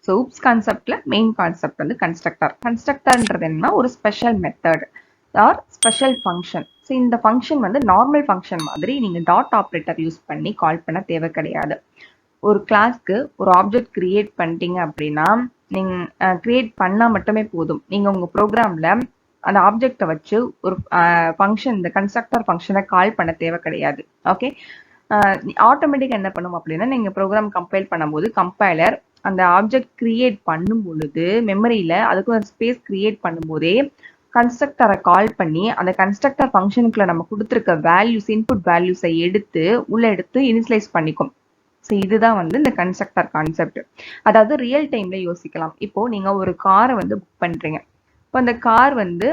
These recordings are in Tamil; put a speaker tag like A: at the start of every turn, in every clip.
A: ஸோ oops கான்செப்ட்ல மெயின் கான்செப்ட் வந்து கன்ஸ்ட்ரக்டர். கன்ஸ்ட்ரக்டர்ன்றது என்னன்னா ஒரு special method are special function. So இந்த ஃபங்க்ஷன் வந்து நார்மல் ஃபங்க்ஷன் மாதிரி நீங்கள் டாட் ஆப்ரேட்டர் யூஸ் பண்ணி கால் பண்ண தேவை கிடையாது. ஒரு கிளாஸ்க்கு ஒரு ஆப்ஜெக்ட் கிரியேட் பண்ணிட்டீங்க அப்படின்னா நீங்கள் கிரியேட் பண்ணால் மட்டுமே போதும். நீங்கள் உங்கள் ப்ரோக்ராமில் அந்த ஆப்ஜெக்டை வச்சு ஒரு ஃபங்க்ஷன் இந்த கன்ஸ்ட்ரக்டர் ஃபங்க்ஷனை கால் பண்ண தேவை கிடையாது. ஓகே, ஆட்டோமேட்டிக்காக என்ன பண்ணும் அப்படின்னா நீங்கள் ப்ரோக்ராம் கம்பைல் பண்ணும்போது கம்பைலர் அந்த ஆப்ஜெக்ட் கிரியேட் பண்ணும் பொழுது மெமரியில் அதுக்கு ஒரு ஸ்பேஸ் கிரியேட் பண்ணும்போதே கன்ஸ்ட்ரக்டரை கால் பண்ணி அந்த கன்ஸ்ட்ரக்டர் ஃபங்க்ஷனுக்குள்ள நம்ம கொடுத்துருக்க வேல்யூஸ் இன்புட் வேல்யூஸை எடுத்து இனிஷியலைஸ் பண்ணிக்கும். ஸோ இதுதான் வந்து இந்த கன்ஸ்ட்ரக்டர் கான்செப்ட். அதாவது ரியல் டைம்ல யோசிக்கலாம். இப்போ நீங்க ஒரு காரை வந்து புக் பண்றீங்க. இப்போ அந்த கார் வந்து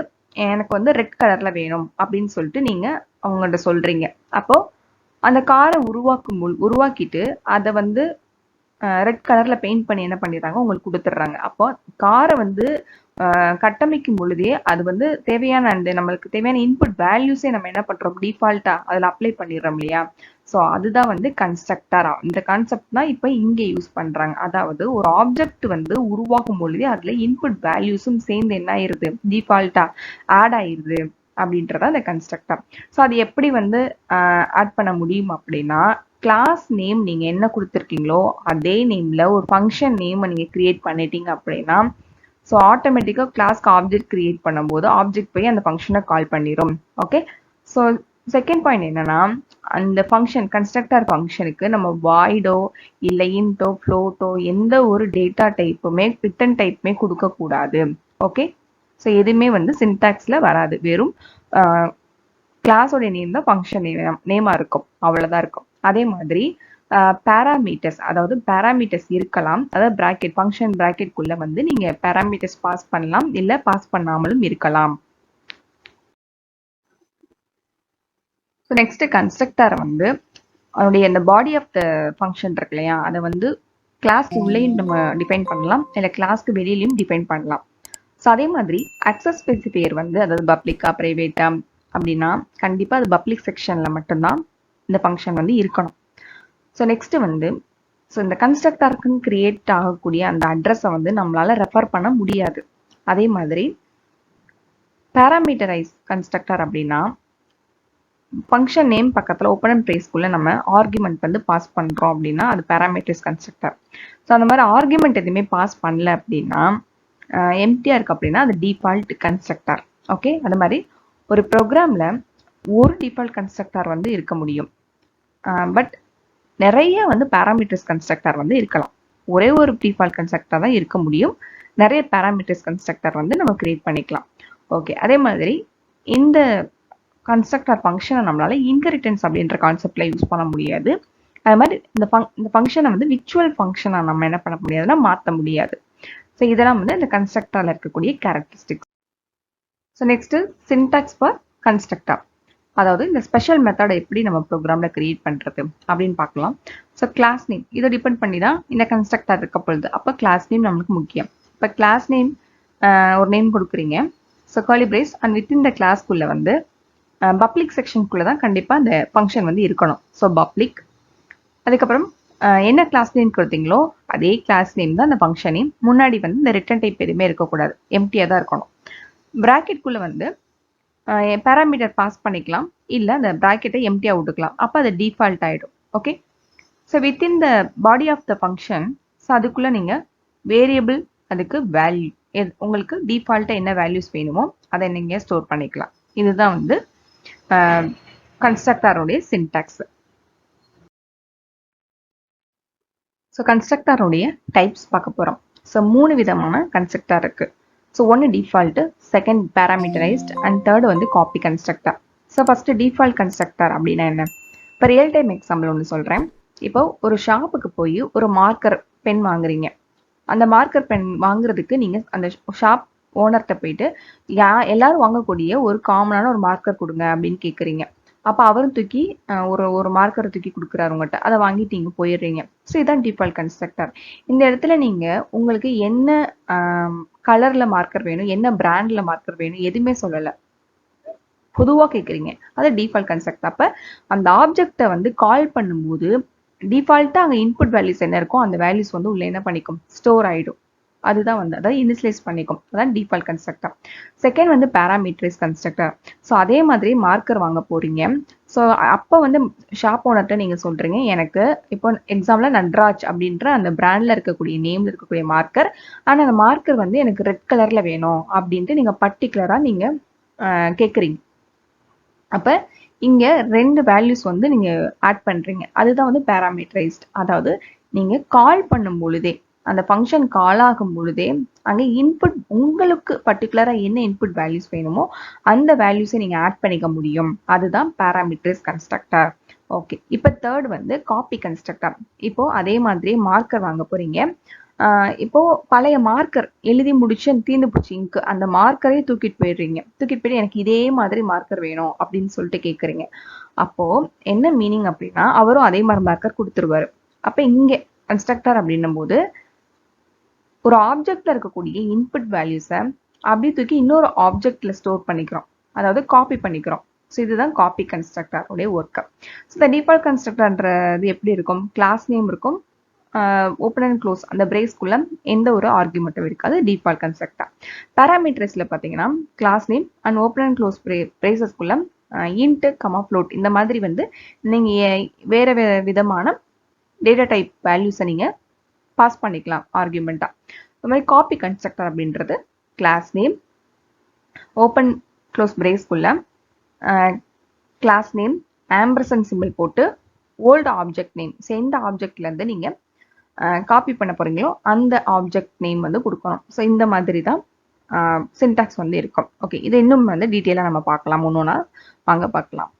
A: எனக்கு வந்து ரெட் கலர்ல வேணும் அப்படின்னு சொல்லிட்டு நீங்க அவங்கள்ட்ட சொல்றீங்க. அப்போ அந்த காரை உருவாக்கிட்டு அதை வந்து ரெட் கலர்ல பெயிண்ட் பண்ணி என்ன பண்ணிடுறாங்க உங்களுக்கு கொடுத்துட்றாங்க. அப்போ காரை வந்து கட்டமைக்கும் பொழுதே அது வந்து தேவையான அந்த நம்மளுக்கு தேவையான இன்புட் வேல்யூஸே நம்ம என்ன பண்றோம் டிஃபால்ட்டா அதில் அப்ளை பண்ணிடுறோம் இல்லையா. ஸோ அதுதான் வந்து கன்ஸ்ட்ரக்டர். இந்த கான்செப்ட் தான் இப்போ இங்கே யூஸ் பண்றாங்க. அதாவது ஒரு ஆப்ஜெக்ட் வந்து உருவாகும் பொழுதே அதுல இன்புட் வேல்யூஸும் சேர்ந்து என்ன ஆயிருது டிஃபால்ட்டா ஆட் ஆயிருது அப்படின்றத அந்த கன்ஸ்ட்ரக்டர். ஸோ அது எப்படி வந்து ஆட் பண்ண முடியும் அப்படின்னா கிளாஸ் நேம் நீங்க என்ன கொடுத்துருக்கீங்களோ அதே நேம்ல ஒரு ஃபங்க்ஷன் நேம் நீங்க கிரியேட் பண்ணிட்டீங்க அப்படின்னா ஸோ ஆட்டோமேட்டிக்காக கிளாஸ்க்கு ஆப்ஜெக்ட் கிரியேட் பண்ணும்போது ஆப்ஜெக்ட் போய் அந்த ஃபங்க்ஷனை கால் பண்ணிடும். ஓகே, ஸோ செகண்ட் பாயிண்ட் என்னன்னா அந்த ஃபங்க்ஷன் கன்ஸ்ட்ரக்டர் ஃபங்க்ஷனுக்கு நம்ம வாய்டோ இல்லை இன்டோ ஃப்ளோட்டோ எந்த ஒரு டேட்டா டைப்புமே ரிட்டன் டைப்புமே கொடுக்கக்கூடாது. ஓகே, ஸோ எதுவுமே வந்து சின்டாக்ஸ்ல வராது. வெறும் கிளாஸோட நேம் தான் ஃபங்க்ஷன் நேமா இருக்கும், அவ்வளோதான் இருக்கும். அதே மாதிரி பேராமீட்டர்ஸ், அதாவது பேராமீட்டர்ஸ் இருக்கலாம். அதாவது பிராக்கெட் ஃபங்க்ஷன் பிராக்கெட்குள்ள வந்து நீங்க பேராமீட்டர்ஸ் பாஸ் பண்ணலாம், இல்ல பாஸ் பண்ணாமலும் இருக்கலாம். ஸோ நெக்ஸ்ட் கன்ஸ்ட்ரக்டர் வந்து அதனுடைய இந்த பாடி ஆஃப் த ஃபங்க்ஷன் இருக்கு இல்லையா, அதை வந்து கிளாஸ்க்கு உள்ளேயும் நம்ம டிஃபைன் பண்ணலாம், இல்லை கிளாஸ்க்கு வெளியிலையும் டிஃபைன் பண்ணலாம். ஸோ அதே மாதிரி அக்சஸ் ஸ்பெசிஃபையர் வந்து அதாவது பப்ளிக்கா பிரைவேட்டா அப்படின்னா கண்டிப்பாக அது பப்ளிக் செக்ஷனில் மட்டும்தான் இந்த ஃபங்க்ஷன் வந்து இருக்கணும். ஸோ நெக்ஸ்ட் வந்து ஸோ இந்த கன்ஸ்ட்ரக்டருக்குன்னு கிரியேட் ஆகக்கூடிய அந்த அட்ரஸை வந்து நம்மளால ரெஃபர் பண்ண முடியாது. அதே மாதிரி பேராமீட்டரைஸ் கன்ஸ்ட்ரக்டர் அப்படின்னா ஃபங்க்ஷன் நேம் பக்கத்தில் ஓப்பன் அண்ட் ப்ரேஸ்க்குள்ள நம்ம ஆர்குமெண்ட் வந்து பாஸ் பண்ணுறோம் அப்படின்னா அது பேராமீட்டரைஸ் கன்ஸ்ட்ரக்டர். ஸோ அந்த மாதிரி ஆர்குமெண்ட் எதுவுமே பாஸ் பண்ணல அப்படின்னா எம்டிஆர் இருக்கு அப்படின்னா அது டிஃபால்ட் கன்ஸ்ட்ரக்டர். ஓகே, அந்த மாதிரி ஒரு ப்ரோக்ராமில் ஒரு டிஃபால்ட் கன்ஸ்ட்ரக்டர் வந்து இருக்க முடியும். பட் நிறைய வந்து பேராமீட்டர்ஸ் கன்ஸ்ட்ரக்டர் வந்து இருக்கலாம். ஒரே ஒரு டிஃபால்ட் கன்ஸ்ட்ரக்டர் தான் இருக்க முடியும். நிறைய பேராமீட்டர்ஸ் கன்ஸ்ட்ரக்டர் வந்து நம்ம கிரியேட் பண்ணிக்கலாம். ஓகே, அதே மாதிரி இந்த கன்ஸ்ட்ரக்டர் ஃபங்க்ஷனை நம்மளால இன்ஹெரிட்டன்ஸ் அப்படின்ற கான்செப்ட்ல யூஸ் பண்ண முடியாது. அது மாதிரி இந்த ஃபங்க்ஷனை வந்து விர்ச்சுவல் ஃபங்க்ஷனை நம்ம என்ன பண்ண முடியாதுன்னா மாற்ற முடியாது. ஸோ இதெல்லாம் வந்து இந்த கன்ஸ்ட்ரக்டர்ல இருக்கக்கூடிய characteristics. So next syntax for constructor, அதாவது இந்த ஸ்பெஷல் மெத்தடை எப்படி நம்ம ப்ரோக்ராமில் கிரியேட் பண்ணுறது அப்படின்னு பார்க்கலாம். ஸோ கிளாஸ் நேம் இதை டிபெண்ட் பண்ணி தான் இந்த கன்ஸ்ட்ரக்டர் இருக்க பொழுது. அப்போ கிளாஸ் நேம் நம்மளுக்கு முக்கியம். இப்போ கிளாஸ் நேம் ஒரு நேம் கொடுக்குறீங்க. So curly brace and within the கிளாஸ்க்குள்ளே வந்து பப்ளிக் செக்ஷனுக்குள்ளே தான் கண்டிப்பாக அந்த ஃபங்க்ஷன் வந்து இருக்கணும். ஸோ பப்ளிக், அதுக்கப்புறம் என்ன கிளாஸ் நேம் கொடுத்தீங்களோ அதே கிளாஸ் நேம் தான் அந்த ஃபங்க்ஷன் நேம். முன்னாடி வந்து இந்த ரிட்டன் டைப் எதுவுமே இருக்கக்கூடாது, எம்டியாக தான் இருக்கணும். ப்ராக்கெட்குள்ளே வந்து பேராமீட்டர் பாஸ் பண்ணிக்கலாம், இல்லை அந்த ப்ராக்கெட்டை எம்டியாக விட்டுக்கலாம். அப்போ அது டிஃபால்ட் ஆகிடும். Okay, so within the body of the function so அதுக்குள்ளே நீங்கள் வேரியபிள் அதுக்கு வேல்யூ உங்களுக்கு டிஃபால்ட்டாக என்ன வேல்யூஸ் வேணுமோ அதை நீங்கள் ஸ்டோர் பண்ணிக்கலாம். இதுதான் வந்து கன்ஸ்ட்ரக்டருடைய சின்டாக்ஸ். ஸோ கன்ஸ்ட்ரக்டருடைய டைப்ஸ் பார்க்க போகிறோம். ஸோ 3 விதமான கன்ஸ்ட்ரக்டர் இருக்குது. ஸோ ஒன்று default, second parameterized and third வந்து copy constructor. So first default constructor அப்படின்னா என்ன? இப்போ ரியல் டைம் எக்ஸாம்பிள் ஒன்று சொல்கிறேன். இப்போ ஒரு ஷாப்புக்கு போய் ஒரு மார்க்கர் பென் வாங்குறீங்க. அந்த மார்க்கர் பென் வாங்குறதுக்கு நீங்கள் அந்த ஷாப் ஓனர்கிட்ட போயிட்டு எல்லாரும் வாங்கக்கூடிய ஒரு காமனான ஒரு மார்க்கர் கொடுங்க அப்படின்னு கேட்குறீங்க. அப்போ அவரும் தூக்கி ஒரு மார்க்கரை தூக்கி கொடுக்குறாரு உங்கள்கிட்ட, அதை வாங்கிட்டு நீங்கள் போயிடுறீங்க. ஸோ இதுதான் டிஃபால்ட் கன்ஸ்ட்ரக்டர். இந்த இடத்துல நீங்கள் உங்களுக்கு என்ன கலரில் மார்க்கர் வேணும், என்ன பிராண்டில் மார்க்கர் வேணும் எதுவுமே சொல்லலை, பொதுவாக கேட்குறீங்க. அது டிஃபால்ட் கன்ஸ்ட்ரக்டர். அப்போ அந்த ஆப்ஜெக்டை வந்து கால் பண்ணும்போது டிஃபால்ட்டாக அங்கே இன்புட் வேல்யூஸ் என்ன இருக்கோ அந்த வேல்யூஸ் வந்து உள்ள என்ன பண்ணிக்கும் ஸ்டோர் ஆகிடும். அதுதான் வந்து அதாவது இனிஷியலைஸ் பண்ணிக்கும். அதான் டிஃபால்ட் கன்ஸ்ட்ரக்டர். செகண்ட் வந்து பேராமீட்டரைஸ் கன்ஸ்ட்ரக்டர். ஸோ அதே மாதிரி மார்க்கர் வாங்க போறீங்க. ஸோ அப்போ வந்து ஷாப் ஓனர்கிட்ட நீங்க சொல்றீங்க, எனக்கு இப்போ எக்ஸாம்பிளா நட்ராஜ் அப்படின்ற அந்த பிராண்ட்ல இருக்கக்கூடிய நேம்ல இருக்கக்கூடிய மார்க்கர், ஆனா அந்த மார்க்கர் வந்து எனக்கு ரெட் கலர்ல வேணும் அப்படின்ட்டு நீங்க பர்டிகுலரா நீங்க கேட்குறீங்க. அப்ப இங்க 2 வேல்யூஸ் வந்து நீங்க ஆட் பண்றீங்க. அதுதான் வந்து பேராமீட்டரைஸ்ட். அதாவது நீங்க கால் பண்ணும் பொழுதே, அந்த ஃபங்க்ஷன் கால் ஆகும் பொழுதே அங்க இன்புட் உங்களுக்கு பர்டிகுலரா என்ன இன்புட் வேல்யூஸ் வேணுமோ அந்த வேல்யூஸை நீங்க ஆட் பண்ணிக்க முடியும். அதுதான் பேராமீட்டரைஸ் கன்ஸ்ட்ரக்டர். ஓகே. இப்போ தேர்ட் வந்து காப்பி கன்ஸ்ட்ரக்டர். இப்போ அதே மாதிரி மார்க்கர் வாங்க போறீங்க. இப்போ பழைய மார்க்கர் எழுதி முடிச்சு தீர்ந்து போச்சு இங்கு, அந்த மார்க்கரே தூக்கிட்டு போயிடுறீங்க. தூக்கிட்டு போயிட்டு எனக்கு இதே மாதிரி மார்க்கர் வேணும் அப்படின்னு சொல்லிட்டு கேட்குறீங்க. அப்போ என்ன மீனிங் அப்படின்னா அவரும் அதே மாதிரி மார்க்கர் கொடுத்துருவாரு. அப்ப இங்க கன்ஸ்ட்ரக்டர் அப்படின்னும் போது ஒரு ஆப்ஜெக்ட்ல இருக்கக்கூடிய இன்புட் வேல்யூஸை அப்படி தூக்கி இன்னொரு ஆப்ஜெக்ட்ல ஸ்டோர் பண்ணிக்கிறோம், அதாவது காப்பி பண்ணிக்கிறோம். ஸோ இதுதான் காப்பி கன்ஸ்ட்ரக்டருடைய ஒர்க்கு. ஸோ இந்த டிஃபால்ட் கன்ஸ்ட்ரக்டர்ன்றது எப்படி இருக்கும்? கிளாஸ் நேம் இருக்கும், ஓப்பன் அண்ட் க்ளோஸ் அந்த பிரேஸ்க்குள்ள எந்த ஒரு ஆர்குமெண்ட்டும் இருக்காது. Default constructor. பேராமீட்டர்ஸ்ல பார்த்தீங்கன்னா class name and open and close பிரேசஸ்க்குள்ள இன்ட் கமா ஃப்ளோட் இந்த மாதிரி வந்து நீங்க வேற விதமான டேட்டா டைப் வேல்யூஸை நீங்க பாஸ் பண்ணிக்கலாம் ஆர்குமெண்டா. இந்த மாதிரி காப்பி கன்ஸ்ட்ரக்டர் அப்படின்றது கிளாஸ் நேம் ஓப்பன் க்ளோஸ் பிரேஸ்க்குள்ள கிளாஸ் நேம் ஆம்பர்சன் சிம்பிள் போட்டு ஓல்டு ஆப்ஜெக்ட் நேம், எந்த ஆப்ஜெக்ட்ல இருந்து நீங்க காப்பி பண்ண போறீங்களோ அந்த ஆப்ஜெக்ட் நேம் வந்து கொடுக்கணும். ஸோ இந்த மாதிரி தான் சின்டாக்ஸ் வந்து இருக்கும். ஓகே, இது இன்னும் வந்து டீட்டெயிலாக நம்ம பார்க்கலாம், ஒன்னொன்னா வாங்க பார்க்கலாம்.